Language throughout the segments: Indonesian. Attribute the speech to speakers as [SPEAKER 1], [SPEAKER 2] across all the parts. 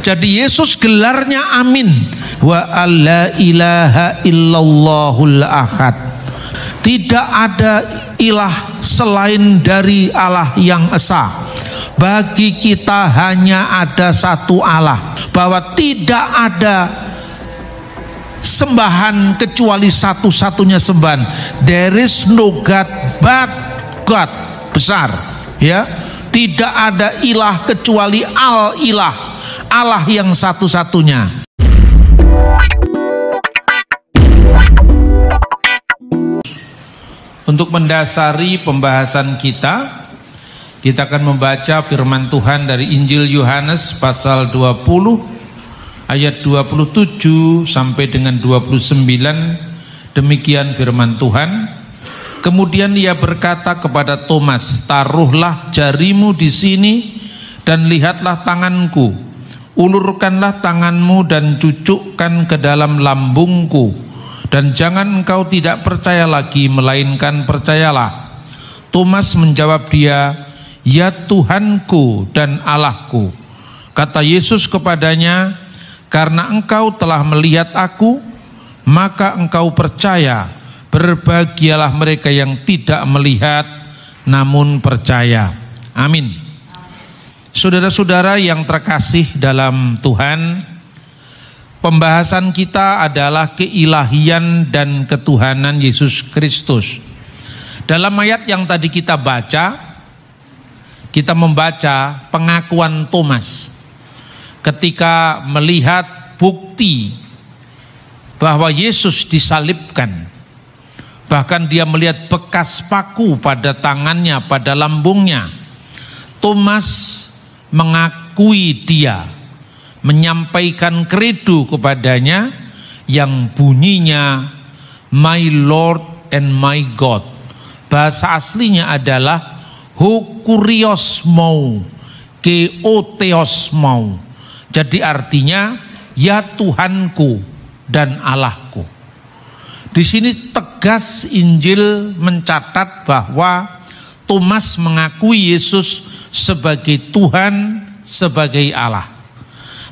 [SPEAKER 1] Jadi Yesus gelarnya Amin. Wa alla ilaha illallahul ahad. Tidak ada ilah selain dari Allah yang esa. Bagi kita hanya ada satu Allah, bahwa tidak ada sembahan kecuali satu-satunya sembahan. There is no God but God. Besar, ya. Tidak ada ilah kecuali al-ilah, Allah yang satu-satunya. Untuk mendasari pembahasan kita akan membaca firman Tuhan dari Injil Yohanes pasal 20 ayat 27 sampai dengan 29. Demikian firman Tuhan. Kemudian ia berkata kepada Thomas, taruhlah jarimu di sini dan lihatlah tanganku. Ulurkanlah tanganmu dan cucukkan ke dalam lambungku. Dan jangan engkau tidak percaya lagi, melainkan percayalah. Thomas menjawab dia, ya Tuhanku dan Allahku. Kata Yesus kepadanya, karena engkau telah melihat aku, maka engkau percaya. Berbahagialah mereka yang tidak melihat namun percaya. Amin. Saudara-saudara yang terkasih dalam Tuhan, pembahasan kita adalah keilahian dan ketuhanan Yesus Kristus. Dalam ayat yang tadi kita baca, kita membaca pengakuan Thomas ketika melihat bukti bahwa Yesus disalibkan. Bahkan dia melihat bekas paku pada tangannya, pada lambungnya. Thomas mengakui dia, menyampaikan kredo kepadanya yang bunyinya My Lord and my God. Bahasa aslinya adalah Ho kurios mau, ke oteos mau. Jadi artinya ya Tuhanku dan Allahku. Di sini tegas Injil mencatat bahwa Thomas mengakui Yesus sebagai Tuhan, sebagai Allah.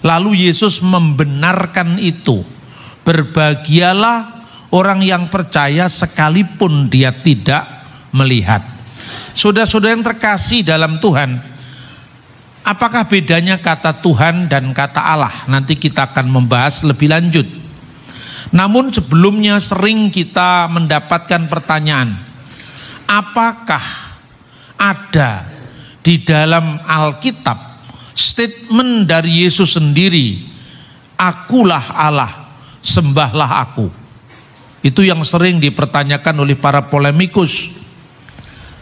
[SPEAKER 1] Lalu Yesus membenarkan itu. Berbahagialah orang yang percaya sekalipun dia tidak melihat. Saudara-saudara yang terkasih dalam Tuhan, apakah bedanya kata Tuhan dan kata Allah? Nanti kita akan membahas lebih lanjut. Namun sebelumnya sering kita mendapatkan pertanyaan, apakah ada di dalam Alkitab statement dari Yesus sendiri, akulah Allah, sembahlah aku. Itu yang sering dipertanyakan oleh para polemikus.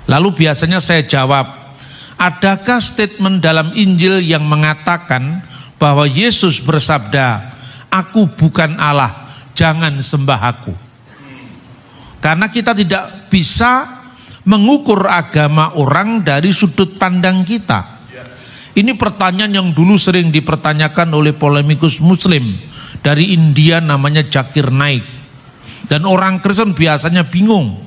[SPEAKER 1] Lalu biasanya saya jawab, adakah statement dalam Injil yang mengatakan bahwa Yesus bersabda, aku bukan Allah, jangan sembah aku? Karena kita tidak bisa mengukur agama orang dari sudut pandang kita. Ini pertanyaan yang dulu sering dipertanyakan oleh polemikus Muslim dari India, namanya Zakir Naik. Dan orang Kristen biasanya bingung.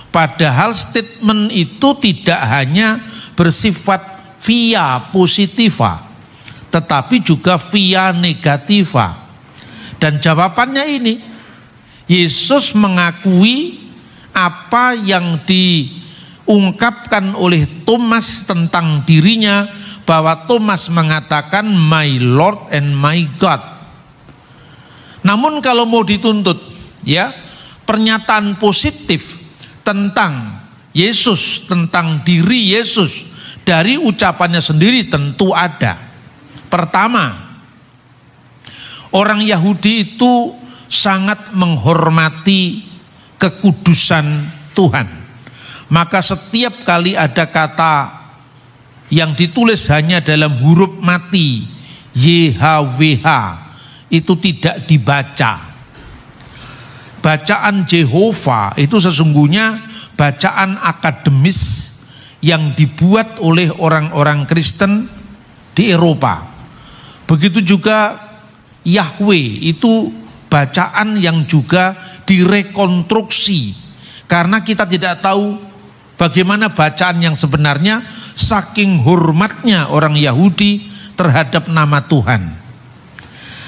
[SPEAKER 1] Padahal statement itu tidak hanya bersifat via positiva, tetapi juga via negativa. Dan jawabannya ini, Yesus mengakui apa yang diungkapkan oleh Thomas tentang dirinya, bahwa Thomas mengatakan my Lord and my God. Namun kalau mau dituntut, ya, pernyataan positif tentang Yesus, tentang diri Yesus dari ucapannya sendiri tentu ada. Pertama, orang Yahudi itu sangat menghormati kekudusan Tuhan. Maka setiap kali ada kata yang ditulis hanya dalam huruf mati, YHWH, itu tidak dibaca. Bacaan Jehovah itu sesungguhnya bacaan akademis yang dibuat oleh orang-orang Kristen di Eropa. Begitu juga Yahweh, itu bacaan yang juga direkonstruksi, karena kita tidak tahu bagaimana bacaan yang sebenarnya, saking hormatnya orang Yahudi terhadap nama Tuhan.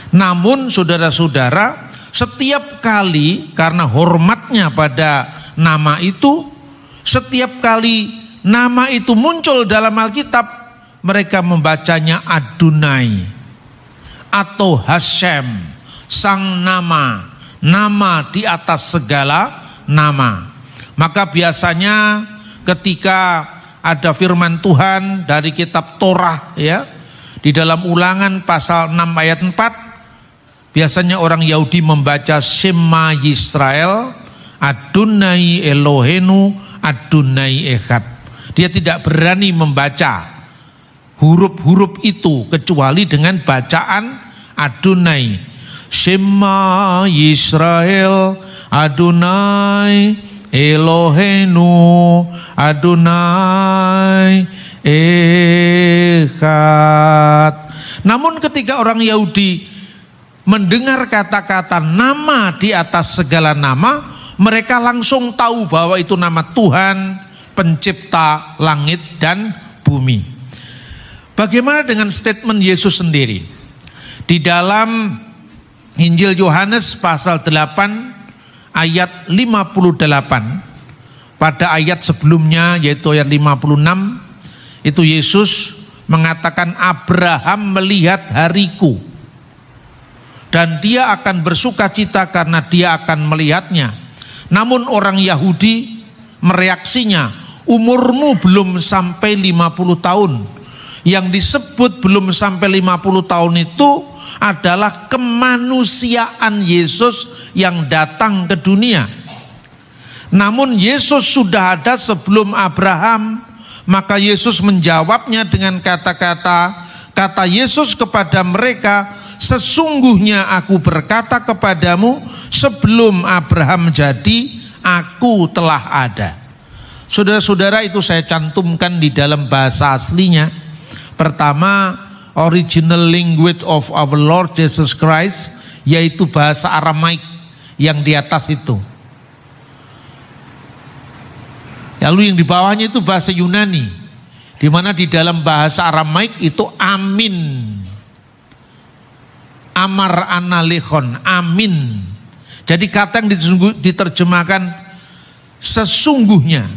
[SPEAKER 1] Namun saudara-saudara, setiap kali karena hormatnya pada nama itu, setiap kali nama itu muncul dalam Alkitab, mereka membacanya Adonai atau Hashem, sang nama, nama di atas segala nama. Maka biasanya ketika ada firman Tuhan dari kitab Torah ya, di dalam Ulangan pasal 6 ayat 4, biasanya orang Yahudi membaca Shema Yisrael, Adonai Elohenu, Adonai Echad. Dia tidak berani membaca huruf-huruf itu kecuali dengan bacaan Adonai. Shema Yisrael, Adonai Elohenu, Adonai Echad. Namun ketika orang Yahudi mendengar kata-kata nama di atas segala nama, mereka langsung tahu bahwa itu nama Tuhan, pencipta langit dan bumi. Bagaimana dengan statement Yesus sendiri? Di dalam Injil Yohanes pasal 8 ayat 58, pada ayat sebelumnya yaitu ayat 56, itu Yesus mengatakan Abraham melihat hariku dan dia akan bersuka cita karena dia akan melihatnya. Namun orang Yahudi mereaksinya, umurmu belum sampai 50 tahun. Yang disebut belum sampai 50 tahun itu adalah kemanusiaan Yesus yang datang ke dunia. Namun Yesus sudah ada sebelum Abraham. Maka Yesus menjawabnya dengan kata Yesus kepada mereka, sesungguhnya aku berkata kepadamu, sebelum Abraham jadi, aku telah ada. Saudara-saudara, itu saya cantumkan di dalam bahasa aslinya. Pertama, original language of our Lord Jesus Christ, yaitu bahasa Aramaik yang di atas itu. Lalu yang di bawahnya itu bahasa Yunani, di mana di dalam bahasa Aramaik itu amin, amar analehon, amin. Jadi kata yang diterjemahkan sesungguhnya,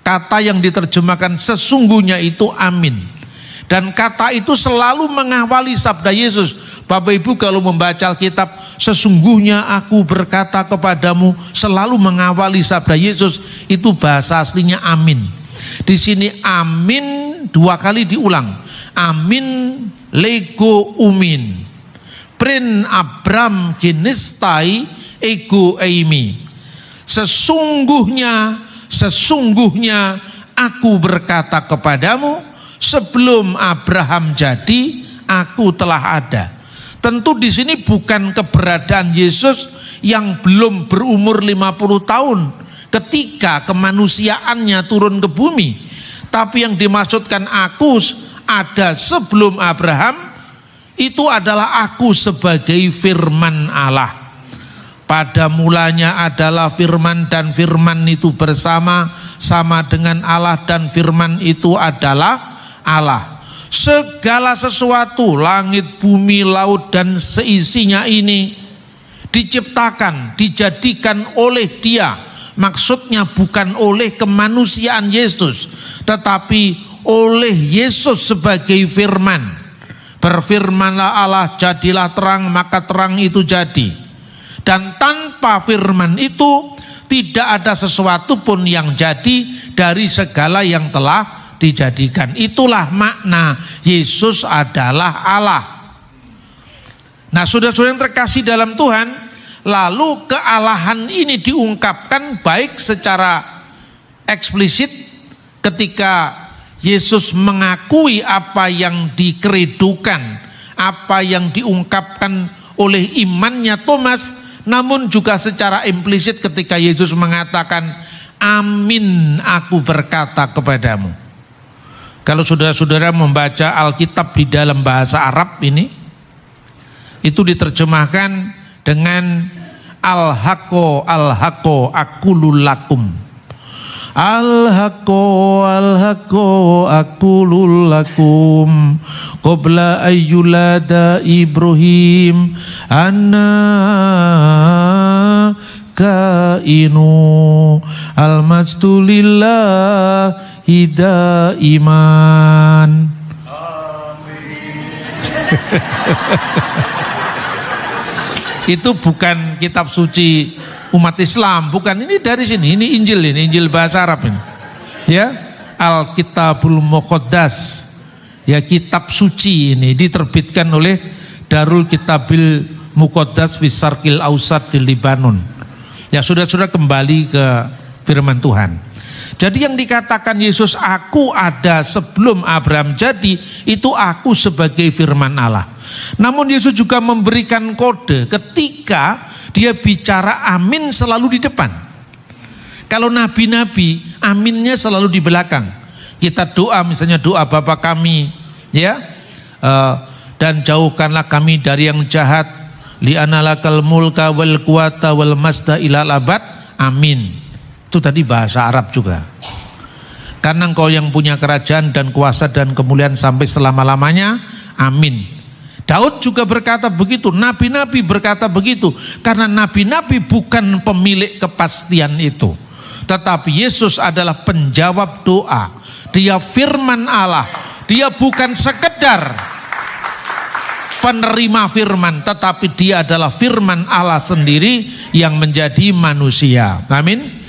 [SPEAKER 1] kata yang diterjemahkan sesungguhnya itu amin. Dan kata itu selalu mengawali sabda Yesus. Bapak Ibu kalau membaca Alkitab, sesungguhnya aku berkata kepadamu, selalu mengawali sabda Yesus. Itu bahasa aslinya amin. Di sini amin dua kali diulang. Amin lego umin. Prin Abram kinistai ego eimi. Sesungguhnya aku berkata kepadamu, sebelum Abraham jadi, aku telah ada. Tentu di sini bukan keberadaan Yesus yang belum berumur 50 tahun ketika kemanusiaannya turun ke bumi. Tapi yang dimaksudkan aku ada sebelum Abraham, itu adalah aku sebagai firman Allah. Pada mulanya adalah firman, dan firman itu sama dengan Allah, dan firman itu adalah Allah. Segala sesuatu, langit, bumi, laut dan seisinya ini diciptakan, dijadikan oleh Dia. Maksudnya bukan oleh kemanusiaan Yesus, tetapi oleh Yesus sebagai firman. Berfirmanlah Allah, jadilah terang, maka terang itu jadi. Dan tanpa firman itu tidak ada sesuatu pun yang jadi dari segala yang telah dijadikan. Itulah makna Yesus adalah Allah. Nah, saudara-saudara yang terkasih dalam Tuhan, lalu kealahan ini diungkapkan baik secara eksplisit ketika Yesus mengakui apa yang dikredokan, apa yang diungkapkan oleh imannya Thomas, namun juga secara implisit ketika Yesus mengatakan, amin aku berkata kepadamu. Kalau saudara-saudara membaca Alkitab di dalam bahasa Arab ini, itu diterjemahkan dengan al-haqqo aqulu lakum. Al-haqqo aqulul lakum qabla ayyulada Ibrahim anna kainu al-majdu lillahi daiman. Itu bukan kitab suci umat Islam, bukan, ini dari sini, ini Injil bahasa Arab ini. Ya, Al-Kitabul Muqaddas. Ya, kitab suci ini diterbitkan oleh Darul Kitabil Muqaddas fi Syarqil Ausat di Libanon. Ya, sudah kembali ke firman Tuhan. Jadi yang dikatakan Yesus, aku ada sebelum Abraham jadi, itu aku sebagai firman Allah. Namun Yesus juga memberikan kode ketika dia bicara, amin selalu di depan. Kalau nabi-nabi, aminnya selalu di belakang. Kita doa, misalnya doa Bapa kami, ya, dan jauhkanlah kami dari yang jahat, li'anna lakal mulka wal quwata wal masda ilal abad, amin. Itu tadi bahasa Arab juga. Karena engkau yang punya kerajaan dan kuasa dan kemuliaan sampai selama-lamanya, amin. Daud juga berkata begitu, nabi-nabi berkata begitu, karena nabi-nabi bukan pemilik kepastian itu, tetapi Yesus adalah penjawab doa. Dia firman Allah, dia bukan sekedar penerima firman, tetapi dia adalah firman Allah sendiri yang menjadi manusia. Amin.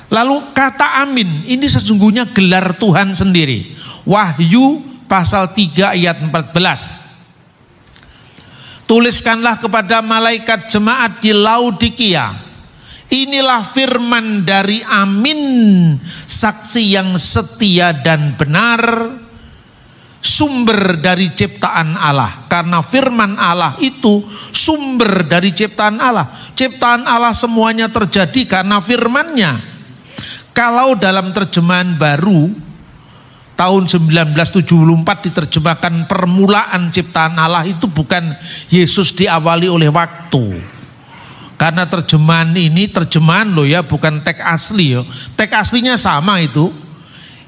[SPEAKER 1] Lalu kata amin ini sesungguhnya gelar Tuhan sendiri. Wahyu pasal 3 ayat 14. Tuliskanlah kepada malaikat jemaat di Laodikia, inilah firman dari amin, saksi yang setia dan benar, sumber dari ciptaan Allah. Karena firman Allah itu sumber dari ciptaan Allah. Ciptaan Allah semuanya terjadi karena firman-Nya. Kalau dalam terjemahan baru tahun 1974 diterjemahkan permulaan ciptaan Allah, itu bukan Yesus diawali oleh waktu. Karena terjemahan ini terjemahan loh ya, bukan teks asli ya. Teks aslinya sama itu.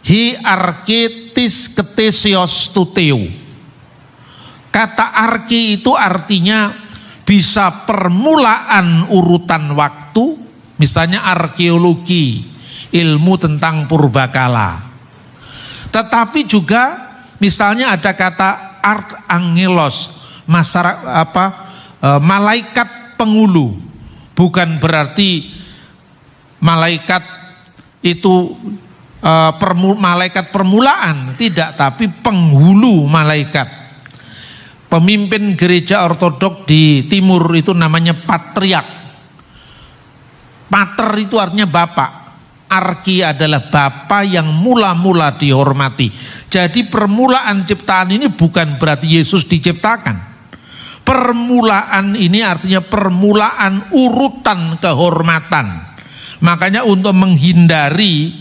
[SPEAKER 1] Hi arketis ketesios tuteo. Kata arki itu artinya bisa permulaan urutan waktu, misalnya arkeologi, ilmu tentang purbakala. Tetapi juga misalnya ada kata arkangelos, malaikat penghulu. Bukan berarti malaikat itu malaikat permulaan, tidak, tapi penghulu malaikat. Pemimpin gereja ortodok di timur itu namanya patriark. Pater itu artinya bapak. Arki adalah bapa yang mula-mula dihormati. Jadi permulaan ciptaan ini bukan berarti Yesus diciptakan. Permulaan ini artinya permulaan urutan kehormatan. Makanya untuk menghindari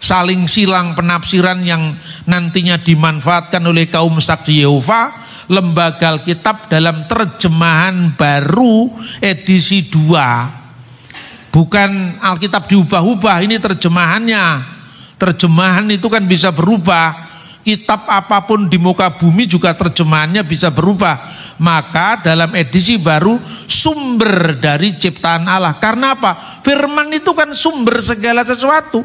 [SPEAKER 1] saling silang penafsiran yang nantinya dimanfaatkan oleh kaum saksi Yehova, Lembaga Alkitab dalam terjemahan baru edisi 2, bukan Alkitab diubah-ubah, ini terjemahannya. Terjemahan itu kan bisa berubah. Kitab apapun di muka bumi juga terjemahannya bisa berubah. Maka dalam edisi baru sumber dari ciptaan Allah. Karena apa? Firman itu kan sumber segala sesuatu.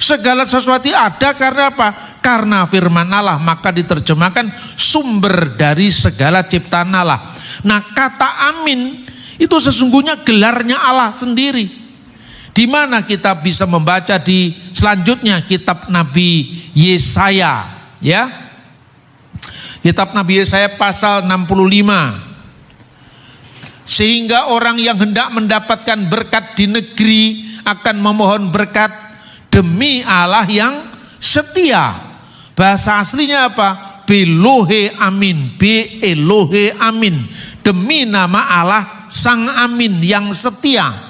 [SPEAKER 1] Segala sesuatu ada karena apa? Karena firman Allah, maka diterjemahkan sumber dari segala ciptaan Allah. Nah, kata amin itu sesungguhnya gelarnya Allah sendiri. Di mana kita bisa membaca di selanjutnya kitab Nabi Yesaya, ya. Kitab Nabi Yesaya pasal 65. Sehingga orang yang hendak mendapatkan berkat di negeri akan memohon berkat demi Allah yang setia. Bahasa aslinya apa? Belohe amin, be Elohe amin. Demi nama Allah Sang Amin yang setia.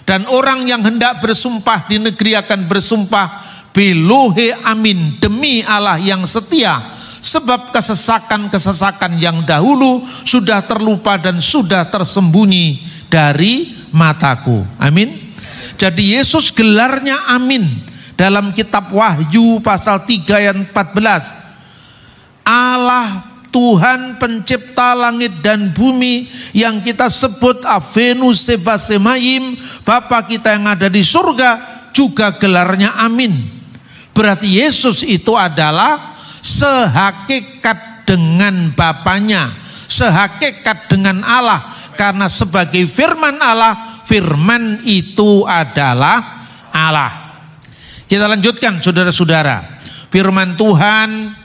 [SPEAKER 1] Dan orang yang hendak bersumpah di negeri akan bersumpah Belohe amin, demi Allah yang setia. Sebab kesesakan-kesesakan yang dahulu sudah terlupa dan sudah tersembunyi dari mataku. Amin. Jadi Yesus gelarnya amin. dalam kitab Wahyu pasal 3 ayat 14. Allah Tuhan pencipta langit dan bumi yang kita sebut Avenu Sebasemayim, Bapa kita yang ada di surga, juga gelarnya Amin. Berarti Yesus itu adalah sehakikat dengan Bapanya, sehakikat dengan Allah, karena sebagai firman Allah, firman itu adalah Allah. Kita lanjutkan saudara-saudara. Firman Tuhan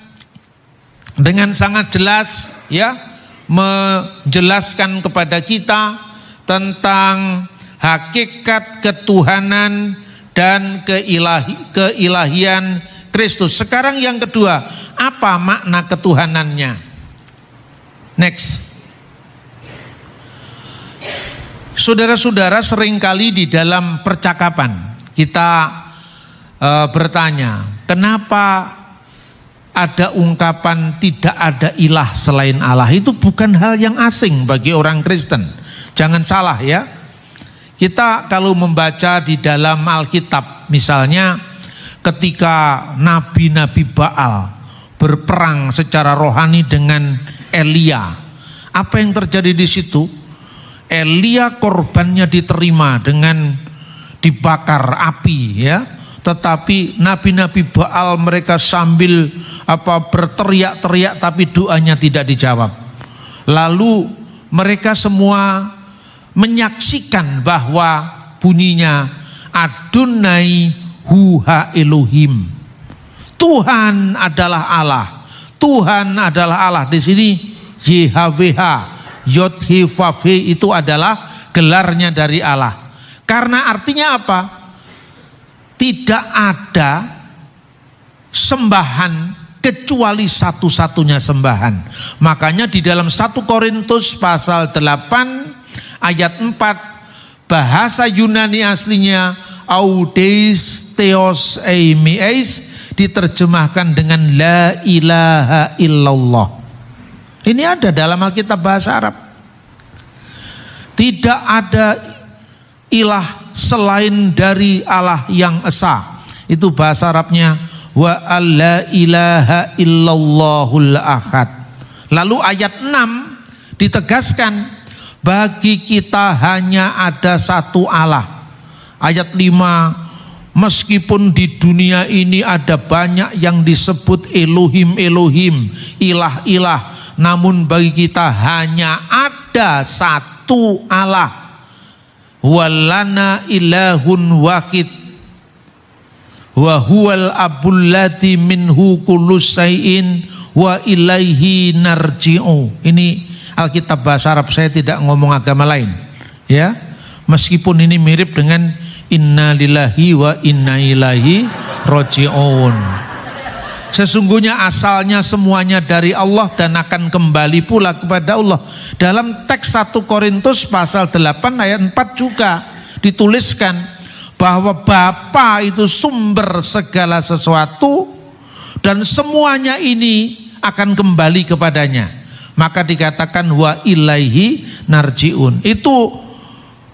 [SPEAKER 1] dengan sangat jelas ya menjelaskan kepada kita tentang hakikat ketuhanan dan keilahian Kristus. Sekarang yang kedua, apa makna ketuhanannya? Next. Saudara-saudara, seringkali di dalam percakapan kita bertanya, kenapa ada ungkapan tidak ada ilah selain Allah? Itu bukan hal yang asing bagi orang Kristen. Jangan salah ya. Kita kalau membaca di dalam Alkitab, misalnya ketika nabi-nabi Baal berperang secara rohani dengan Elia, apa yang terjadi di situ? Elia korbannya diterima dengan dibakar api ya. Tetapi nabi-nabi Baal mereka sambil berteriak-teriak tapi doanya tidak dijawab. Lalu mereka semua menyaksikan bahwa bunyinya Adonai Huha Elohim. Tuhan adalah Allah. Tuhan adalah Allah. Di sini YHWH, Yod-He-Vav-He itu adalah gelarnya dari Allah. Karena artinya apa? Tidak ada sembahan kecuali satu-satunya sembahan. Makanya di dalam 1 Korintus pasal 8 ayat 4, bahasa Yunani aslinya Audeis Theos Eimiais diterjemahkan dengan la ilaha illallah. Ini ada dalam Alkitab bahasa Arab. Tidak ada ilah selain dari Allah yang esa. Itu bahasa Arabnya wa alla ilaha illallahul ahad. Lalu ayat 6 ditegaskan, bagi kita hanya ada satu Allah. Ayat 5, meskipun di dunia ini ada banyak yang disebut Elohim, ilah-ilah, namun bagi kita hanya ada satu Allah. Walana ilahun wahid wa huwal abul ladzi minhu kullu syai'in wa ilaihi narji'u. Ini Alkitab bahasa Arab, saya tidak ngomong agama lain ya. Meskipun ini mirip dengan inna lillahi wa inna ilaihi raji'un. Sesungguhnya asalnya semuanya dari Allah dan akan kembali pula kepada Allah. Dalam teks 1 Korintus pasal 8 ayat 4 juga dituliskan bahwa Bapa itu sumber segala sesuatu dan semuanya ini akan kembali kepadanya. Maka dikatakan wa ilaihi narji'un. Itu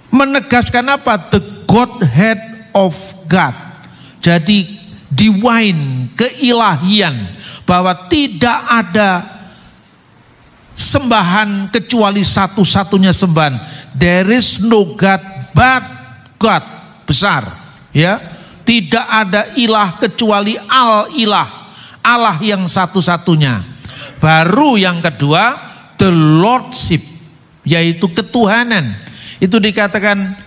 [SPEAKER 1] menegaskan apa? The Godhead of God. Jadi divine, keilahian, bahwa tidak ada sembahan kecuali satu-satunya sembahan. There is no God but God, besar ya. Tidak ada ilah kecuali al-ilah, Allah yang satu-satunya. Baru yang kedua, the lordship, yaitu ketuhanan. Itu dikatakan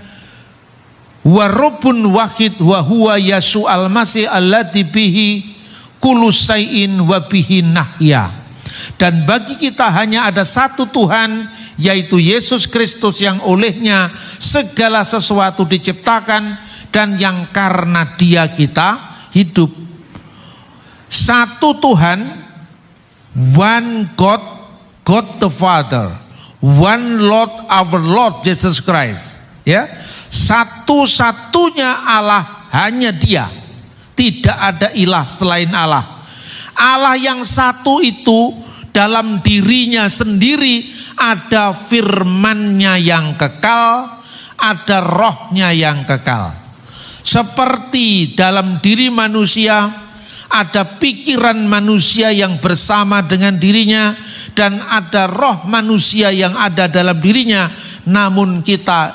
[SPEAKER 1] wa rabbun wahid wa huwa Yesus al-Masih alladzi bihi kullu syai'in wa bihi nahya. Dan bagi kita hanya ada satu Tuhan, yaitu Yesus Kristus yang olehnya segala sesuatu diciptakan dan yang karena Dia kita hidup. Satu Tuhan, one God, God the Father, one Lord, our Lord Jesus Christ. Ya, satu-satunya Allah, hanya Dia. Tidak ada ilah selain Allah. Allah yang satu itu dalam dirinya sendiri ada firman-Nya yang kekal, ada rohnya yang kekal. Seperti dalam diri manusia ada pikiran manusia yang bersama dengan dirinya, dan ada roh manusia yang ada dalam dirinya, namun kita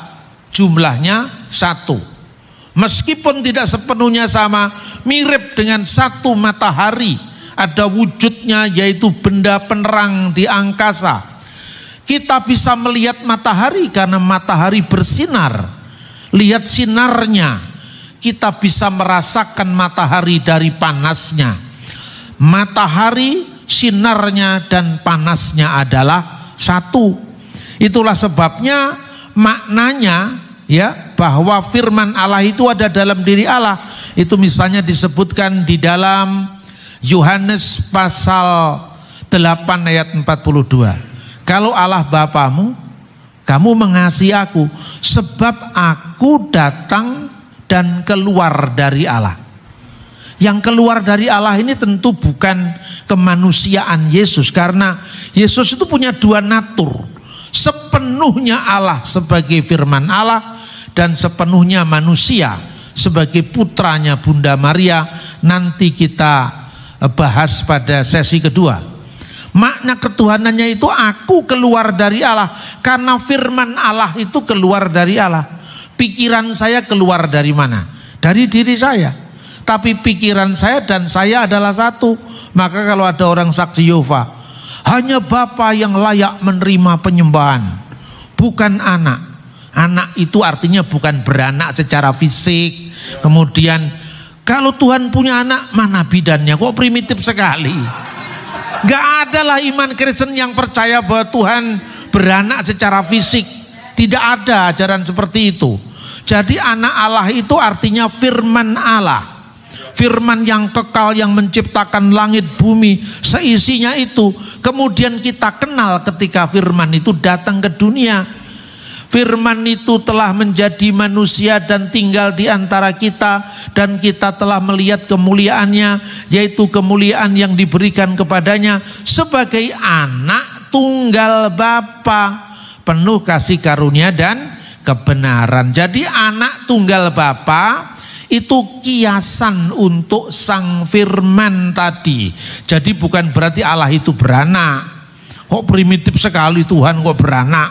[SPEAKER 1] jumlahnya satu. Meskipun tidak sepenuhnya sama, mirip dengan satu matahari, ada wujudnya yaitu benda penerang di angkasa. Kita bisa melihat matahari karena matahari bersinar. Lihat sinarnya. Kita bisa merasakan matahari dari panasnya. Matahari, sinarnya dan panasnya adalah satu. Itulah sebabnya maknanya ya, bahwa firman Allah itu ada dalam diri Allah. Itu misalnya disebutkan di dalam Yohanes pasal 8 ayat 42. Kalau Allah Bapamu, kamu mengasihi aku, sebab aku datang dan keluar dari Allah. Yang keluar dari Allah ini tentu bukan kemanusiaan Yesus, karena Yesus itu punya dua natur. Sepenuhnya Allah sebagai firman Allah, dan sepenuhnya manusia sebagai putranya Bunda Maria. Nanti kita bahas pada sesi kedua. Makna ketuhanannya itu aku keluar dari Allah, karena firman Allah itu keluar dari Allah. Pikiran saya keluar dari mana? Dari diri saya. Tapi pikiran saya dan saya adalah satu. Maka kalau ada orang saksi Yehova, hanya Bapa yang layak menerima penyembahan, bukan anak. Anak itu artinya bukan beranak secara fisik. Kemudian kalau Tuhan punya anak, mana bidannya? Kok primitif sekali? Gak adalah iman Kristen yang percaya bahwa Tuhan beranak secara fisik. Tidak ada ajaran seperti itu. Jadi anak Allah itu artinya firman Allah. Firman yang kekal, yang menciptakan langit bumi seisinya itu. Kemudian kita kenal ketika firman itu datang ke dunia. Firman itu telah menjadi manusia dan tinggal di antara kita, dan kita telah melihat kemuliaannya, yaitu kemuliaan yang diberikan kepadanya sebagai anak tunggal Bapa, penuh kasih karunia dan kebenaran. Jadi anak tunggal Bapa itu kiasan untuk sang firman tadi. Jadi bukan berarti Allah itu beranak. Kok primitif sekali Tuhan kok beranak.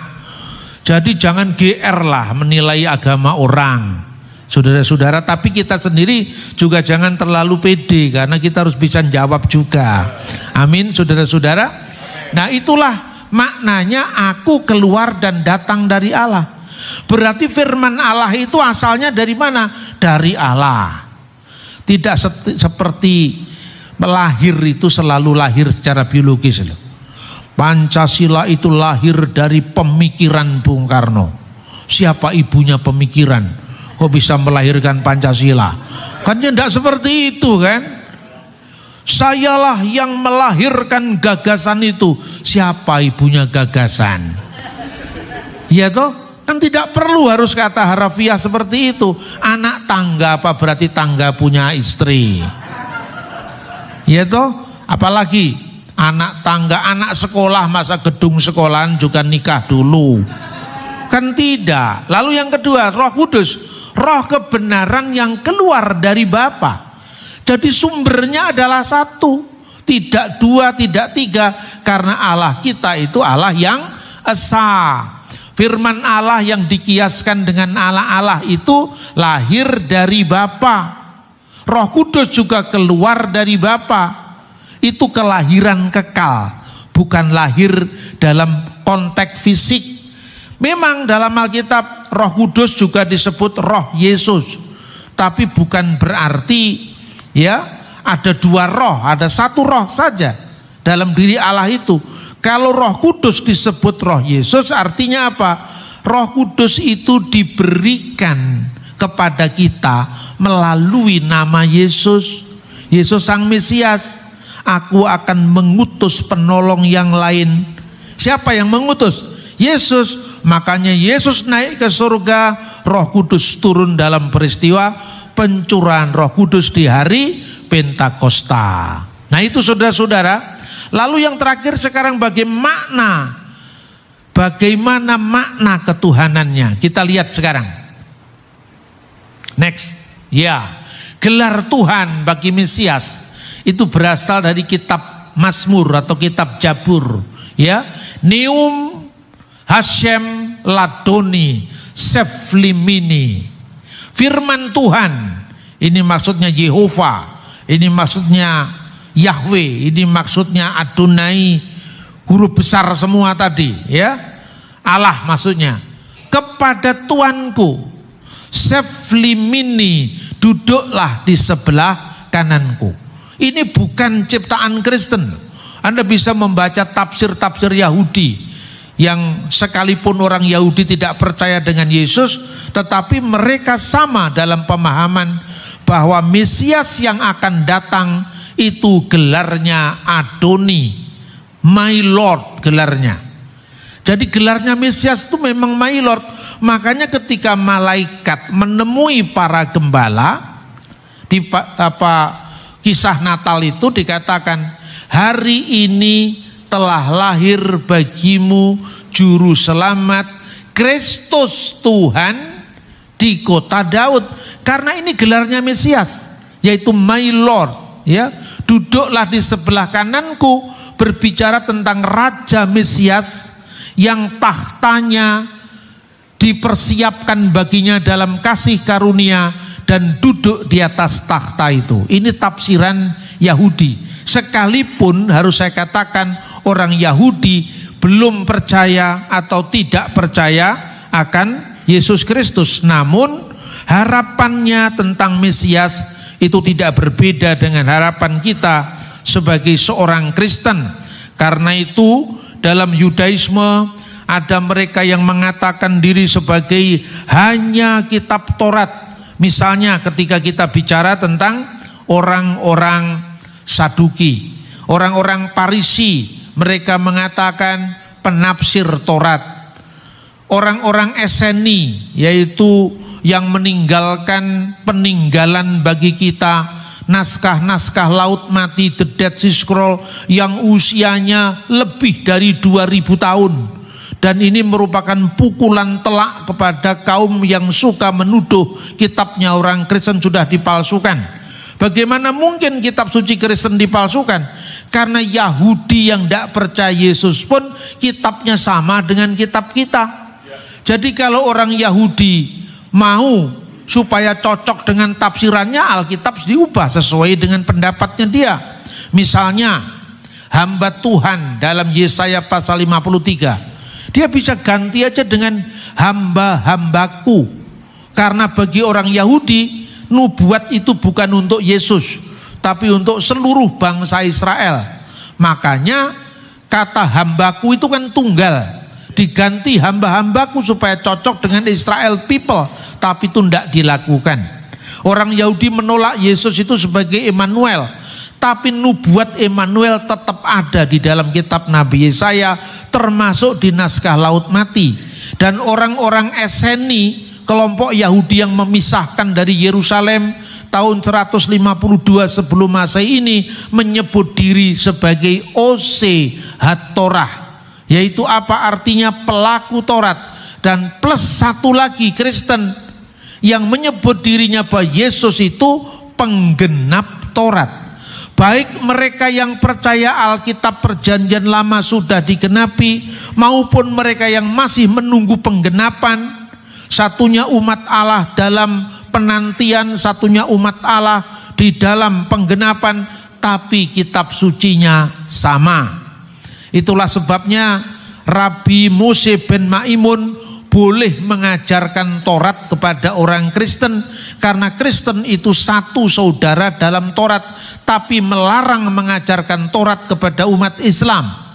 [SPEAKER 1] Jadi jangan GR lah menilai agama orang, saudara-saudara. Tapi kita sendiri juga jangan terlalu pede, karena kita harus bisa jawab juga. Amin, saudara-saudara. Nah, itulah maknanya aku keluar dan datang dari Allah. Berarti firman Allah itu asalnya dari mana? Dari Allah. Tidak seperti melahir itu selalu lahir secara biologis. Pancasila itu lahir dari pemikiran Bung Karno. Siapa ibunya pemikiran? Kok bisa melahirkan Pancasila? Kan tidak seperti itu kan? Sayalah yang melahirkan gagasan itu. Siapa ibunya gagasan? Ya toh? Kan tidak perlu harus kata harafiah seperti itu. Anak tangga apa berarti tangga punya istri? Ya toh? Apalagi anak tangga, anak sekolah, masa gedung sekolahan juga nikah dulu? Kan tidak. Lalu yang kedua, Roh Kudus, roh kebenaran yang keluar dari Bapa. Jadi sumbernya adalah satu, tidak dua, tidak tiga, karena Allah kita itu Allah yang esa. Firman Allah yang dikiaskan dengan Allah itu lahir dari Bapa. Roh Kudus juga keluar dari Bapa. Itu kelahiran kekal, bukan lahir dalam konteks fisik. Memang dalam Alkitab Roh Kudus juga disebut Roh Yesus, tapi bukan berarti ya ada dua roh, ada satu roh saja dalam diri Allah itu. Kalau Roh Kudus disebut Roh Yesus, artinya apa? Roh Kudus itu diberikan kepada kita melalui nama Yesus. Yesus Sang Mesias. Aku akan mengutus penolong yang lain. Siapa yang mengutus? Yesus. Makanya Yesus naik ke surga, Roh Kudus turun dalam peristiwa pencurahan Roh Kudus di hari Pentakosta. Nah itu saudara-saudara. Lalu yang terakhir sekarang bagaimana makna ketuhanannya? Kita lihat sekarang. Next. Ya, gelar Tuhan bagi Mesias itu berasal dari kitab Mazmur atau kitab Jabur. Ya, Neum Hashem Ladoni Seflimini. Firman Tuhan, ini maksudnya Yehova, ini maksudnya Yahweh, ini maksudnya Adonai, huruf besar semua tadi, ya. Allah maksudnya. Kepada Tuanku, Seflimini, duduklah di sebelah kananku. Ini bukan ciptaan Kristen. Anda bisa membaca tafsir-tafsir Yahudi yang sekalipun orang Yahudi tidak percaya dengan Yesus, tetapi mereka sama dalam pemahaman bahwa Mesias yang akan datang itu gelarnya Adoni, my Lord gelarnya. Jadi gelarnya Mesias itu memang my Lord. Makanya ketika malaikat menemui para gembala di kisah Natal itu dikatakan, hari ini telah lahir bagimu juru selamat Kristus Tuhan di kota Daud. Karena ini gelarnya Mesias, yaitu my Lord, ya. Duduklah di sebelah kananku, berbicara tentang Raja Mesias yang tahtanya dipersiapkan baginya dalam kasih karunia dan duduk di atas takhta itu. Ini tafsiran Yahudi. Sekalipun harus saya katakan orang Yahudi belum percaya atau tidak percaya akan Yesus Kristus, namun harapannya tentang Mesias itu tidak berbeda dengan harapan kita sebagai seorang Kristen. Karena itu dalam Yudaisme ada mereka yang mengatakan diri sebagai hanya kitab Taurat. Misalnya ketika kita bicara tentang orang-orang Saduki, orang-orang Parisi, mereka mengatakan penafsir Taurat. Orang-orang Eseni, yaitu yang meninggalkan peninggalan bagi kita, naskah-naskah Laut Mati, The Dead Sea Scroll, yang usianya lebih dari 2000 tahun. Dan ini merupakan pukulan telak kepada kaum yang suka menuduh kitabnya orang Kristen sudah dipalsukan. Bagaimana mungkin kitab suci Kristen dipalsukan? Karena Yahudi yang tidak percaya Yesus pun kitabnya sama dengan kitab kita. Jadi kalau orang Yahudi mau supaya cocok dengan tafsirannya, Alkitab diubah sesuai dengan pendapatnya dia. Misalnya hamba Tuhan dalam Yesaya pasal 53, dia bisa ganti aja dengan hamba-hambaku. Karena bagi orang Yahudi, nubuat itu bukan untuk Yesus, tapi untuk seluruh bangsa Israel. Makanya kata hambaku itu kan tunggal, diganti hamba-hambaku supaya cocok dengan Israel people, tapi itu tidak dilakukan. Orang Yahudi menolak Yesus itu sebagai Immanuel, tapi nubuat Immanuel tetap ada di dalam kitab Nabi Yesaya, termasuk di naskah Laut Mati. Dan orang-orang Eseni, kelompok Yahudi yang memisahkan dari Yerusalem tahun 152 sebelum Masehi ini, menyebut diri sebagai Ose HaTorah, yaitu apa artinya pelaku Taurat. Dan plus satu lagi Kristen yang menyebut dirinya bahwa Yesus itu penggenap Taurat. Baik mereka yang percaya Alkitab Perjanjian Lama sudah digenapi, maupun mereka yang masih menunggu penggenapan. Satunya umat Allah dalam penantian, satunya umat Allah di dalam penggenapan, tapi kitab sucinya sama. Itulah sebabnya Rabi Mose ben Maimun boleh mengajarkan Taurat kepada orang Kristen, karena Kristen itu satu saudara dalam Taurat, tapi melarang mengajarkan Taurat kepada umat Islam.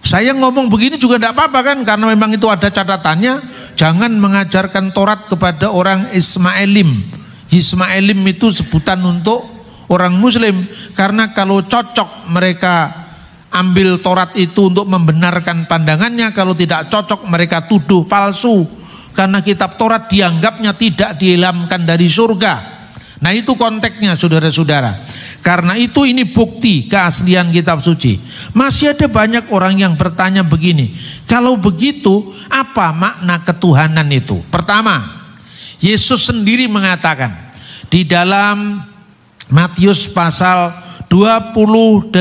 [SPEAKER 1] Saya ngomong begini juga tidak apa-apa kan, karena memang itu ada catatannya. Jangan mengajarkan Taurat kepada orang Ismaelim. Ismaelim itu sebutan untuk orang Muslim, karena kalau cocok mereka ambil Taurat itu untuk membenarkan pandangannya, kalau tidak cocok mereka tuduh palsu, karena kitab Taurat dianggapnya tidak diilhamkan dari surga. Nah itu konteksnya saudara-saudara. Karena itu ini bukti keaslian kitab suci. Masih ada banyak orang yang bertanya begini, kalau begitu apa makna ketuhanan itu? Pertama, Yesus sendiri mengatakan di dalam Matius pasal 28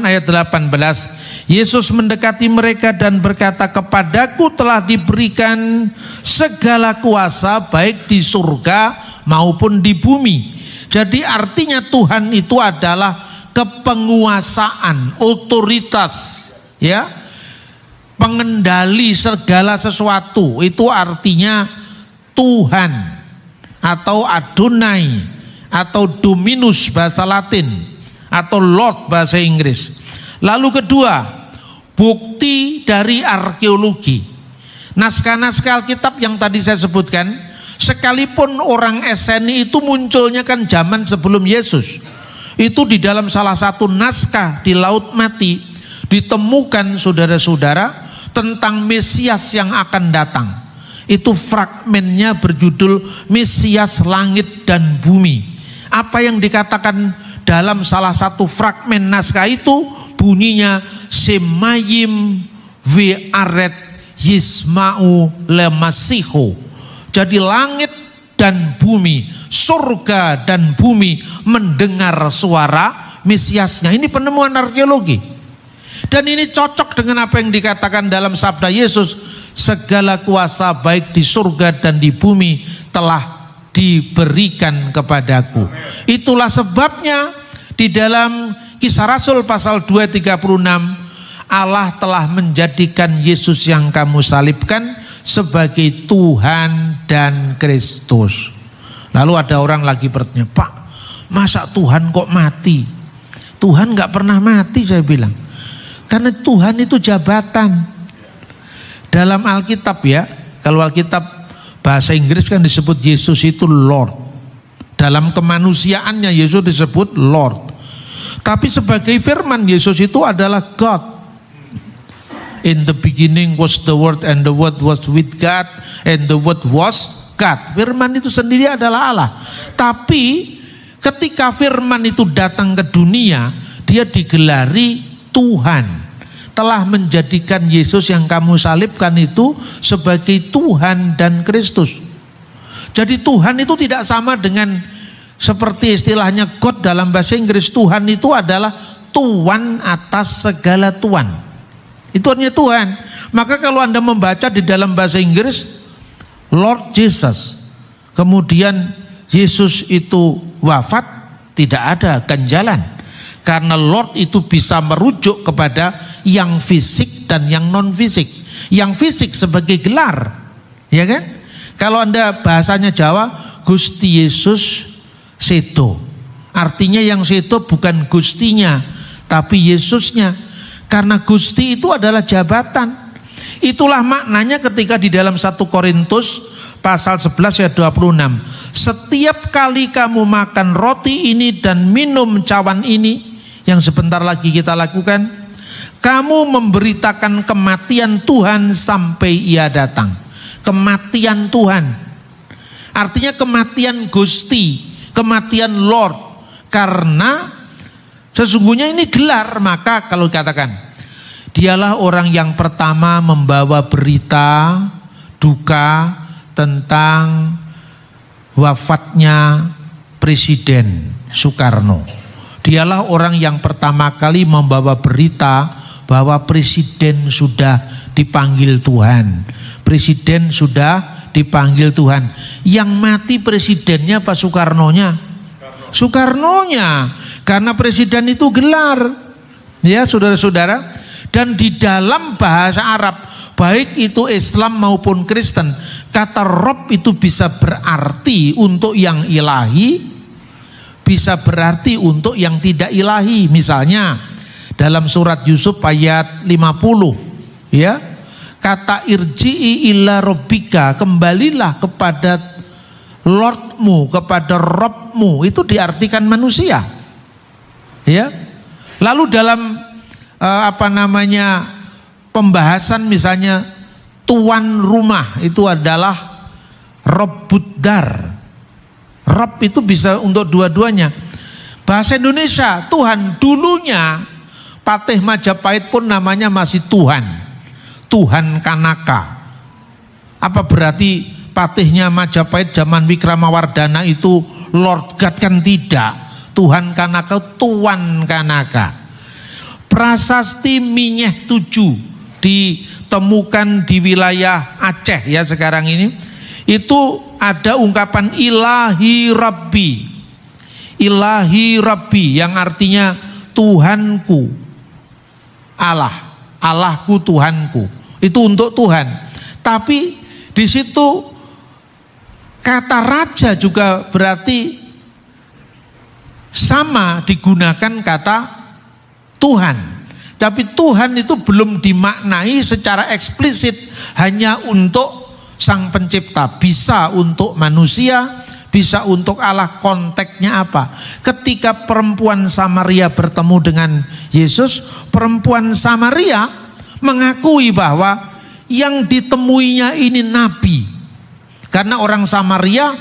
[SPEAKER 1] ayat 18, Yesus mendekati mereka dan berkata, kepadaku telah diberikan segala kuasa baik di surga maupun di bumi. Jadi artinya Tuhan itu adalah kepenguasaan, otoritas, ya, pengendali segala sesuatu. Itu artinya Tuhan atau Adonai atau Dominus bahasa Latin atau Lord bahasa Inggris. Lalu kedua, bukti dari arkeologi. Naskah-naskah Alkitab yang tadi saya sebutkan, sekalipun orang Eseni itu munculnya kan zaman sebelum Yesus. Itu di dalam salah satu naskah di Laut Mati ditemukan saudara-saudara tentang Mesias yang akan datang. Itu fragmennya berjudul Mesias Langit dan Bumi. Apa yang dikatakan dalam salah satu fragmen naskah itu bunyinya Semayim ve'aret yisma'u lemasihu. Jadi langit dan bumi, surga dan bumi mendengar suara Mesiasnya. Ini penemuan arkeologi. Dan ini cocok dengan apa yang dikatakan dalam sabda Yesus, segala kuasa baik di surga dan di bumi telah diberikan kepadaku. Itulah sebabnya di dalam Kisah Rasul pasal 2:36, Allah telah menjadikan Yesus yang kamu salibkan sebagai Tuhan dan Kristus. Lalu ada orang lagi bertanya, Pak, masa Tuhan kok mati? Tuhan gak pernah mati, saya bilang. Karena Tuhan itu jabatan. Dalam Alkitab ya, kalau Alkitab bahasa Inggris kan disebut Yesus itu Lord. Dalam kemanusiaannya Yesus disebut Lord. Tapi sebagai firman, Yesus itu adalah God. In the beginning was the Word, and the Word was with God, and the Word was God. Firman itu sendiri adalah Allah. Tapi ketika firman itu datang ke dunia, dia digelari Tuhan. Telah menjadikan Yesus yang kamu salibkan itu sebagai Tuhan dan Kristus. Jadi Tuhan itu tidak sama dengan seperti istilahnya God dalam bahasa Inggris. Tuhan itu adalah Tuan atas segala Tuan. Itu artinya Tuhan. Maka kalau Anda membaca di dalam bahasa Inggris Lord Jesus, kemudian Yesus itu wafat, tidak ada ganjalan. Karena Lord itu bisa merujuk kepada yang fisik dan yang non fisik. Yang fisik sebagai gelar, ya kan? Kalau Anda bahasanya Jawa, Gusti Yesus sedo. Artinya yang sedo bukan Gustinya, tapi Yesusnya. Karena Gusti itu adalah jabatan. Itulah maknanya ketika di dalam 1 Korintus pasal 11 ayat 26. Setiap kali kamu makan roti ini dan minum cawan ini, yang sebentar lagi kita lakukan, kamu memberitakan kematian Tuhan sampai Ia datang. Kematian Tuhan artinya kematian Gusti, kematian Lord. Karena sesungguhnya ini gelar. Maka kalau dikatakan dialah orang yang pertama membawa berita duka tentang wafatnya Presiden Soekarno. Dialah orang yang pertama kali membawa berita bahwa presiden sudah dipanggil Tuhan. Presiden sudah dipanggil Tuhan. Yang mati presidennya Pak Soekarnonya? Soekarnonya. Karena presiden itu gelar. Ya saudara-saudara. Dan di dalam bahasa Arab, baik itu Islam maupun Kristen, kata Rob itu bisa berarti untuk yang ilahi, bisa berarti untuk yang tidak ilahi. Misalnya dalam surat Yusuf ayat 50, ya, kata irji'i illa rabbika, kembalilah kepada Lordmu, kepada Robmu, itu diartikan manusia, ya. Lalu dalam pembahasan misalnya tuan rumah itu adalah Robbuddar. Rob itu bisa untuk dua-duanya. Bahasa Indonesia, Tuhan, dulunya Patih Majapahit pun namanya masih Tuhan. Tuhan Kanaka. Apa berarti patihnya Majapahit zaman Wikramawardhana itu Lord God, kan tidak. Tuhan Kanaka, Tuan Kanaka. Prasasti Minyeh 7 ditemukan di wilayah Aceh ya sekarang ini. Itu ada ungkapan ilahi Rabbi. Ilahi Rabbi yang artinya Tuhanku, Allah, Allahku, Tuhanku. Itu untuk Tuhan. Tapi di situ kata raja juga berarti sama digunakan kata Tuhan. Tapi Tuhan itu belum dimaknai secara eksplisit hanya untuk Sang Pencipta, bisa untuk manusia, bisa untuk Allah. Konteksnya apa? Ketika perempuan Samaria bertemu dengan Yesus, perempuan Samaria mengakui bahwa yang ditemuinya ini nabi. Karena orang Samaria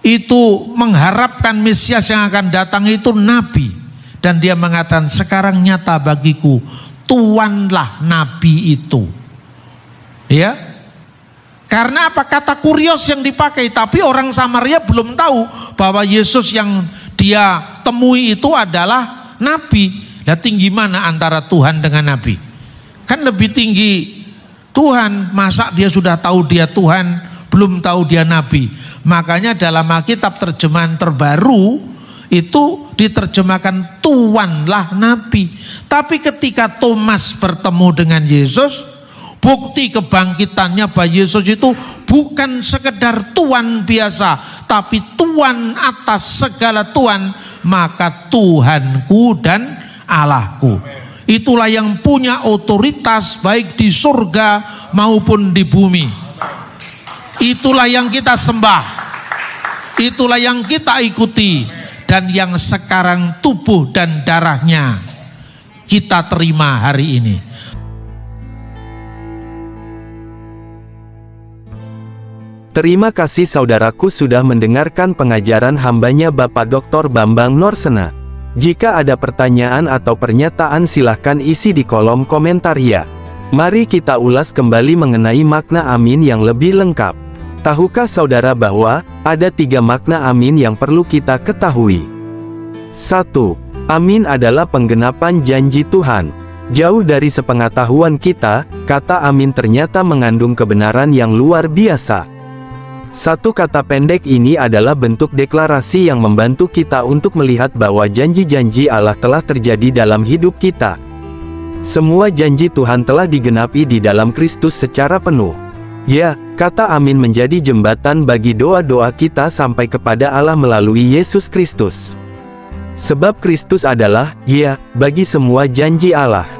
[SPEAKER 1] itu mengharapkan Mesias yang akan datang itu nabi. Dan dia mengatakan, sekarang nyata bagiku, Tuanlah nabi itu. Ya, karena apa? Kata kurios yang dipakai, tapi orang Samaria belum tahu bahwa Yesus yang dia temui itu adalah nabi. Nah, tinggi mana antara Tuhan dengan nabi? Kan lebih tinggi Tuhan. Masa dia sudah tahu dia Tuhan, belum tahu dia nabi? Makanya dalam Alkitab terjemahan terbaru itu diterjemahkan Tuanlah nabi. Tapi ketika Thomas bertemu dengan Yesus, bukti kebangkitannya bahwa Yesus itu bukan sekedar Tuhan biasa, tapi Tuhan atas segala Tuhan, maka Tuhanku dan Allahku. Itulah yang punya otoritas baik di surga maupun di bumi. Itulah yang kita sembah, itulah yang kita ikuti, dan yang sekarang tubuh dan darahnya kita terima hari ini.
[SPEAKER 2] Terima kasih saudaraku sudah mendengarkan pengajaran hambanya Bapak Dr. Bambang Norsena. Jika ada pertanyaan atau pernyataan silahkan isi di kolom komentar ya. Mari kita ulas kembali mengenai makna amin yang lebih lengkap. Tahukah saudara bahwa ada 3 makna amin yang perlu kita ketahui? 1. Amin adalah penggenapan janji Tuhan. Jauh dari sepengetahuan kita, kata amin ternyata mengandung kebenaran yang luar biasa. Satu kata pendek ini adalah bentuk deklarasi yang membantu kita untuk melihat bahwa janji-janji Allah telah terjadi dalam hidup kita. Semua janji Tuhan telah digenapi di dalam Kristus secara penuh. Ya, kata amin menjadi jembatan bagi doa-doa kita sampai kepada Allah melalui Yesus Kristus. Sebab Kristus adalah, ya, bagi semua janji Allah.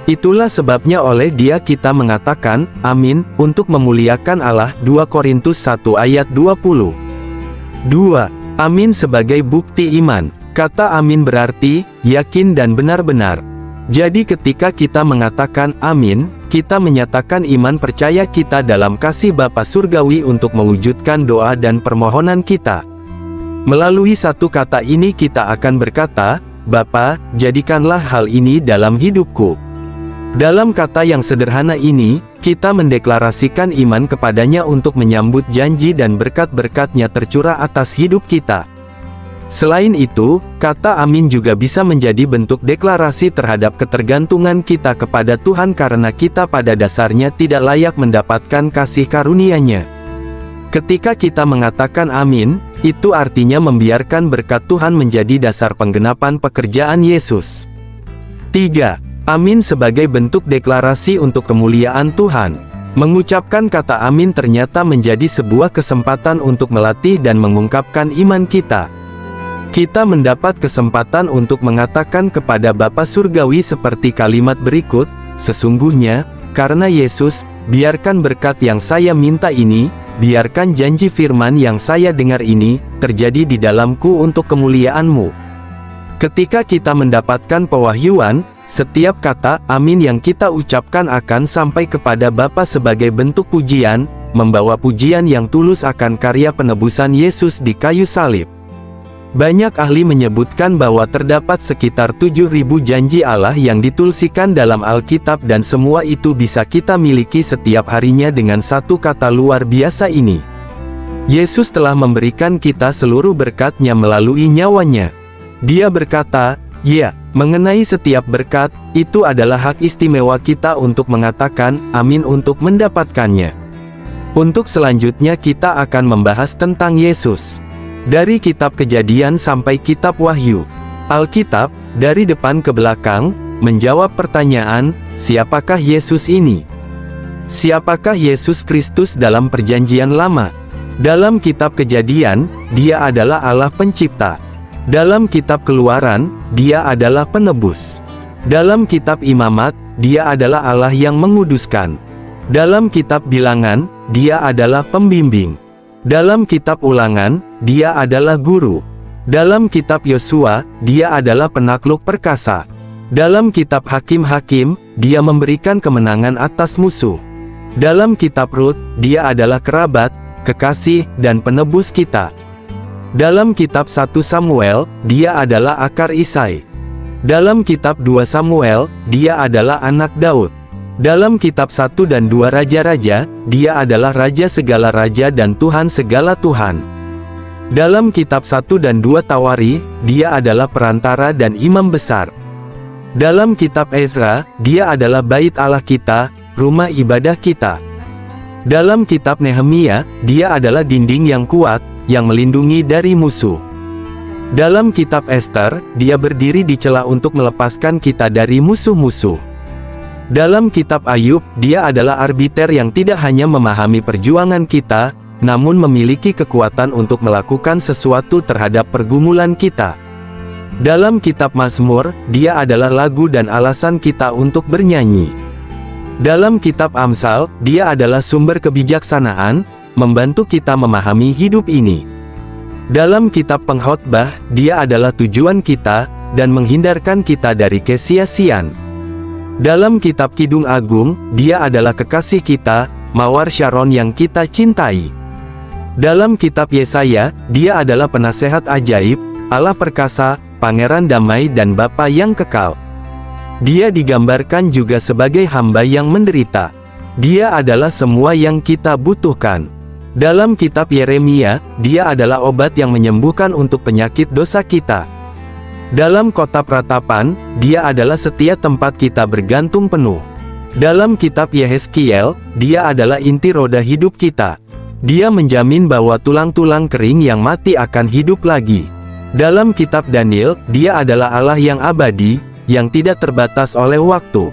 [SPEAKER 2] Itulah sebabnya oleh Dia kita mengatakan, amin, untuk memuliakan Allah. 2 Korintus 1 ayat 20. 2. Amin sebagai bukti iman. Kata amin berarti, yakin dan benar-benar. Jadi ketika kita mengatakan amin, kita menyatakan iman percaya kita dalam kasih Bapa Surgawi untuk mewujudkan doa dan permohonan kita. Melalui satu kata ini kita akan berkata, Bapa, jadikanlah hal ini dalam hidupku. Dalam kata yang sederhana ini, kita mendeklarasikan iman kepadanya untuk menyambut janji dan berkat-berkat-Nya tercurah atas hidup kita. Selain itu, kata amin juga bisa menjadi bentuk deklarasi terhadap ketergantungan kita kepada Tuhan karena kita pada dasarnya tidak layak mendapatkan kasih karunia-Nya. Ketika kita mengatakan amin, itu artinya membiarkan berkat Tuhan menjadi dasar penggenapan pekerjaan Yesus. 3. Amin sebagai bentuk deklarasi untuk kemuliaan Tuhan. Mengucapkan kata amin ternyata menjadi sebuah kesempatan untuk melatih dan mengungkapkan iman kita. Kita mendapat kesempatan untuk mengatakan kepada Bapa Surgawi seperti kalimat berikut, sesungguhnya, karena Yesus, biarkan berkat yang saya minta ini, biarkan janji firman yang saya dengar ini, terjadi di dalamku untuk kemuliaan-Mu. Ketika kita mendapatkan pewahyuan, setiap kata amin yang kita ucapkan akan sampai kepada Bapa sebagai bentuk pujian, membawa pujian yang tulus akan karya penebusan Yesus di kayu salib. Banyak ahli menyebutkan bahwa terdapat sekitar 7.000 janji Allah yang ditulsikan dalam Alkitab dan semua itu bisa kita miliki setiap harinya dengan satu kata luar biasa ini. Yesus telah memberikan kita seluruh berkat-Nya melalui nyawanya. Dia berkata, "Ya, mengenai setiap berkat, itu adalah hak istimewa kita untuk mengatakan amin untuk mendapatkannya." Untuk selanjutnya kita akan membahas tentang Yesus. Dari kitab Kejadian sampai kitab Wahyu. Alkitab, dari depan ke belakang, menjawab pertanyaan, siapakah Yesus ini? Siapakah Yesus Kristus dalam Perjanjian Lama? Dalam kitab Kejadian, Dia adalah Allah Pencipta. Dalam kitab Keluaran, Dia adalah penebus. Dalam kitab Imamat, Dia adalah Allah yang menguduskan. Dalam kitab Bilangan, Dia adalah pembimbing. Dalam kitab Ulangan, Dia adalah guru. Dalam kitab Yosua, Dia adalah penakluk perkasa. Dalam kitab Hakim-Hakim, Dia memberikan kemenangan atas musuh. Dalam kitab Rut, Dia adalah kerabat, kekasih, dan penebus kita. Dalam kitab 1 Samuel, Dia adalah akar Isai. Dalam kitab 2 Samuel, Dia adalah anak Daud. Dalam kitab 1 dan 2 Raja-Raja, Dia adalah Raja segala raja dan Tuhan segala Tuhan. Dalam kitab 1 dan 2 Tawari, Dia adalah perantara dan imam besar. Dalam kitab Ezra, Dia adalah bait Allah kita, rumah ibadah kita. Dalam kitab Nehemia, Dia adalah dinding yang kuat, yang melindungi dari musuh. Dalam kitab Ester, Dia berdiri di celah untuk melepaskan kita dari musuh-musuh. Dalam kitab Ayub, Dia adalah arbiter yang tidak hanya memahami perjuangan kita, namun memiliki kekuatan untuk melakukan sesuatu terhadap pergumulan kita. Dalam kitab Mazmur, Dia adalah lagu dan alasan kita untuk bernyanyi. Dalam kitab Amsal, Dia adalah sumber kebijaksanaan, membantu kita memahami hidup ini. Dalam kitab Pengkhotbah, Dia adalah tujuan kita, dan menghindarkan kita dari kesia-siaan. Dalam kitab Kidung Agung, Dia adalah kekasih kita, mawar Syaron yang kita cintai. Dalam kitab Yesaya, Dia adalah penasehat ajaib, Allah perkasa, pangeran damai dan Bapa yang kekal. Dia digambarkan juga sebagai hamba yang menderita. Dia adalah semua yang kita butuhkan. Dalam kitab Yeremia, Dia adalah obat yang menyembuhkan untuk penyakit dosa kita. Dalam kota Pratapan, Dia adalah setia tempat kita bergantung penuh. Dalam kitab Yehezkiel, Dia adalah inti roda hidup kita. Dia menjamin bahwa tulang-tulang kering yang mati akan hidup lagi. Dalam kitab Daniel, Dia adalah Allah yang abadi, yang tidak terbatas oleh waktu.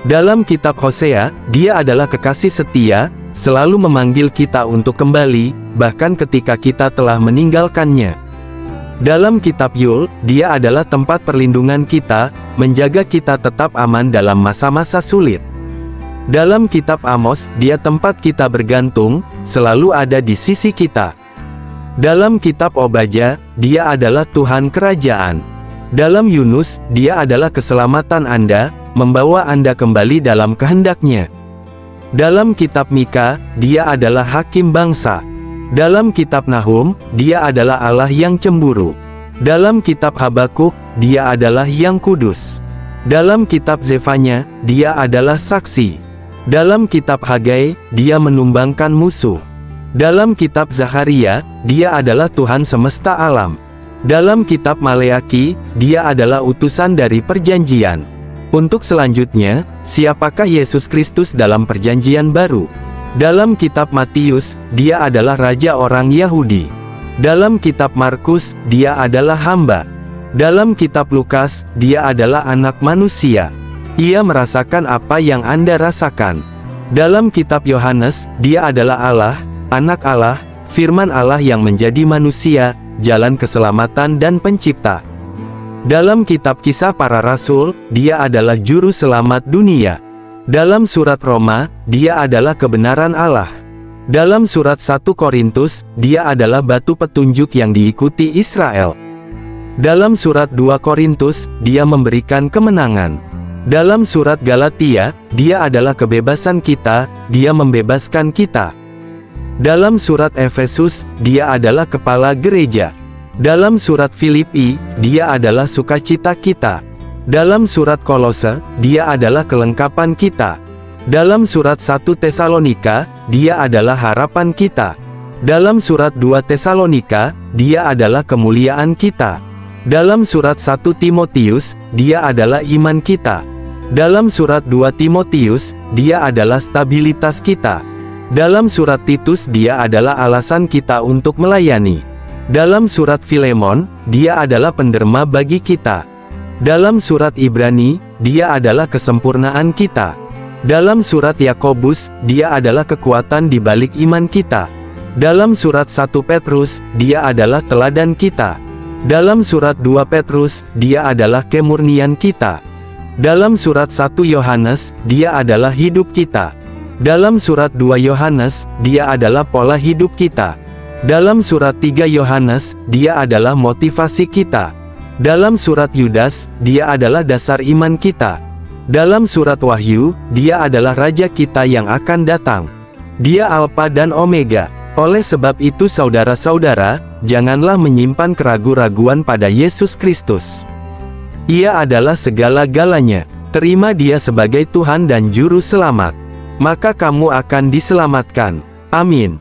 [SPEAKER 2] Dalam kitab Hosea, Dia adalah kekasih setia, selalu memanggil kita untuk kembali, bahkan ketika kita telah meninggalkannya. Dalam kitab Yul, Dia adalah tempat perlindungan kita, menjaga kita tetap aman dalam masa-masa sulit. Dalam kitab Amos, Dia tempat kita bergantung, selalu ada di sisi kita. Dalam kitab Obadya, Dia adalah Tuhan kerajaan. Dalam Yunus, Dia adalah keselamatan Anda, membawa Anda kembali dalam kehendak-Nya. Dalam kitab Mika, Dia adalah hakim bangsa. Dalam kitab Nahum, Dia adalah Allah yang cemburu. Dalam kitab Habakuk, Dia adalah yang kudus. Dalam kitab Zefanya, Dia adalah saksi. Dalam kitab Hagai, Dia menumbangkan musuh. Dalam kitab Zaharia, Dia adalah Tuhan semesta alam. Dalam kitab Maleaki, Dia adalah utusan dari perjanjian. Untuk selanjutnya, siapakah Yesus Kristus dalam perjanjian baru? Dalam kitab Matius, Dia adalah raja orang Yahudi. Dalam kitab Markus, Dia adalah hamba. Dalam kitab Lukas, Dia adalah anak manusia. Ia merasakan apa yang Anda rasakan. Dalam kitab Yohanes, Dia adalah Allah, anak Allah, firman Allah yang menjadi manusia, jalan keselamatan dan pencipta. Dalam kitab Kisah Para Rasul, Dia adalah juru selamat dunia. Dalam surat Roma, Dia adalah kebenaran Allah. Dalam surat 1 Korintus, Dia adalah batu petunjuk yang diikuti Israel. Dalam surat 2 Korintus, Dia memberikan kemenangan. Dalam surat Galatia, Dia adalah kebebasan kita, Dia membebaskan kita. Dalam surat Efesus, Dia adalah kepala gereja. Dalam surat Filipi, Dia adalah sukacita kita. Dalam surat Kolose, Dia adalah kelengkapan kita. Dalam surat 1 Tesalonika, Dia adalah harapan kita. Dalam surat 2 Tesalonika, Dia adalah kemuliaan kita. Dalam surat 1 Timotius, Dia adalah iman kita. Dalam surat 2 Timotius, Dia adalah stabilitas kita. Dalam surat Titus, Dia adalah alasan kita untuk melayani. Dalam surat Filemon, Dia adalah penderma bagi kita. Dalam surat Ibrani, Dia adalah kesempurnaan kita. Dalam surat Yakobus, Dia adalah kekuatan di balik iman kita. Dalam surat 1 Petrus, Dia adalah teladan kita. Dalam surat 2 Petrus, Dia adalah kemurnian kita. Dalam surat 1 Yohanes, Dia adalah hidup kita. Dalam surat 2 Yohanes, Dia adalah pola hidup kita. Dalam surat 3 Yohanes, Dia adalah motivasi kita. Dalam surat Yudas, Dia adalah dasar iman kita. Dalam surat Wahyu, Dia adalah Raja kita yang akan datang. Dia Alfa dan Omega. Oleh sebab itu saudara-saudara, janganlah menyimpan keraguan-raguan pada Yesus Kristus. Ia adalah segala-galanya. Terima Dia sebagai Tuhan dan Juru Selamat. Maka kamu akan diselamatkan. Amin.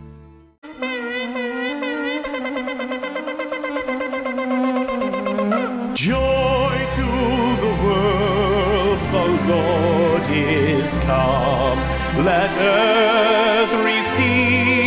[SPEAKER 3] Joy to the world, the Lord is come. Let earth receive